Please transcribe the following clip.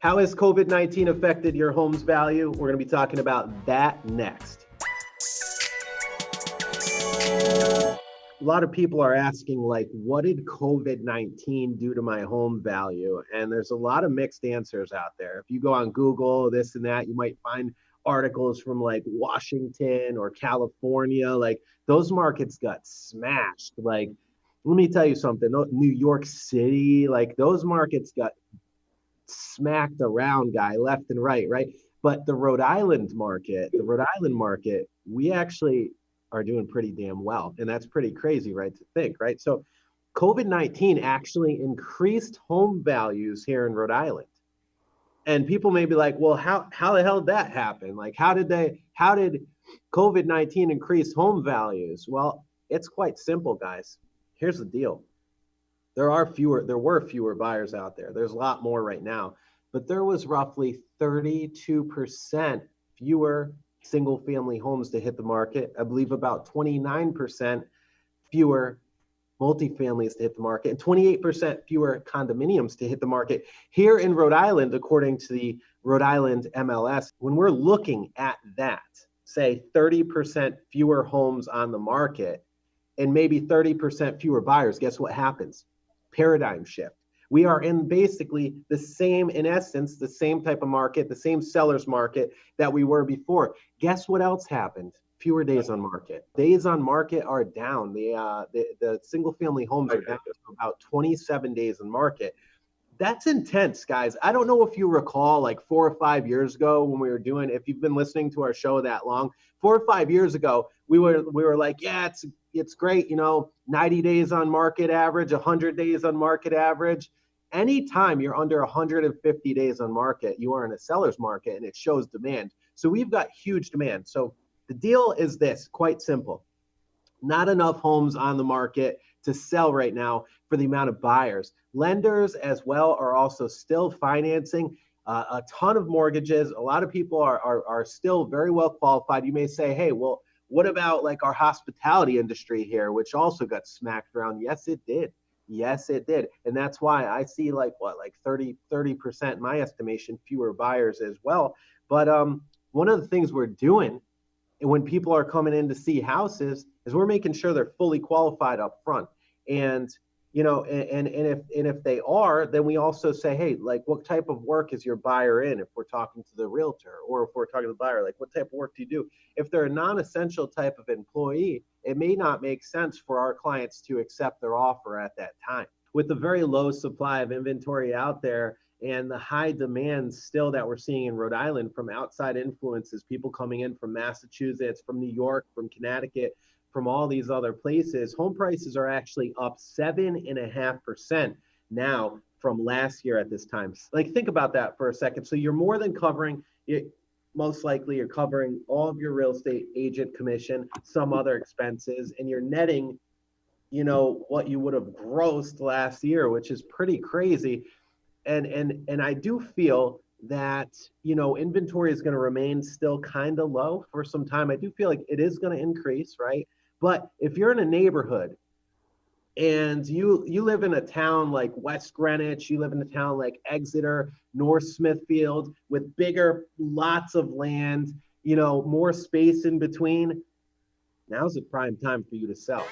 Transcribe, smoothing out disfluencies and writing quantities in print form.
How has COVID-19 affected your home's value? We're going to be talking about that next. A lot of people are asking, like, what did COVID-19 do to my home value? And there's a lot of mixed answers out there. If you go on Google, this and that, you might find articles from like Washington or California. Like, those markets got smashed. Like, let me tell you something. New York City, like those markets got smacked around, guy, left and right, right? But the Rhode Island market, we actually are doing pretty damn well. And that's pretty crazy, right, to think, right? So COVID-19 actually increased home values here in Rhode Island. And people may be like, well, how the hell did that happen? Like, how did COVID-19 increase home values? Well, it's quite simple, guys. Here's the deal. There were fewer buyers out there. There's a lot more right now, but there was roughly 32% fewer single family homes to hit the market. I believe about 29% fewer multifamilies to hit the market and 28% fewer condominiums to hit the market here in Rhode Island, according to the Rhode Island MLS. When we're looking at that, say 30% fewer homes on the market and maybe 30% fewer buyers, guess what happens? Paradigm shift. We are in basically the same, in essence, the same type of market, the same seller's market that we were before. Guess what else happened? Fewer days on market. Days on market are down. The single family homes are down to about 27 days on market. That's intense, guys. I don't know if you recall, like 4 or 5 years ago when we were doing, if you've been listening to our show that long, 4 or 5 years ago, we were like, yeah, it's great, 90 days on market average, 100 days on market average. Anytime you're under 150 days on market, you are in a seller's market and it shows demand. So we've got huge demand. So the deal is this, quite simple. Not enough homes on the market to sell right now for the amount of buyers. Lenders as well are also still financing a ton of mortgages. A lot of people are still very well qualified. You may say, hey, well, what about like our hospitality industry here, which also got smacked around? Yes, it did. Yes, it did. And that's why I see like 30% in my estimation, fewer buyers as well. But one of the things we're doing when people are coming in to see houses is we're making sure they're fully qualified up front. And if they are, then we also say, hey, like, what type of work is your buyer in? If we're talking to the realtor, or if we're talking to the buyer, like, what type of work do you do? If they're a non-essential type of employee, it may not make sense for our clients to accept their offer at that time. With the very low supply of inventory out there and the high demand still that we're seeing in Rhode Island from outside influences, people coming in from Massachusetts, from New York, from Connecticut, from all these other places, home prices are actually up 7.5% now from last year at this time. Like, think about that for a second. So you're more than covering it. Most likely you're covering all of your real estate agent commission, some other expenses, and you're netting, what you would have grossed last year, which is pretty crazy. And I do feel that, inventory is going to remain still kind of low for some time. I do feel like it is going to increase, right? But if you're in a neighborhood and you live in a town like West Greenwich, you live in a town like Exeter, North Smithfield, with bigger lots of land, more space in between, now's the prime time for you to sell.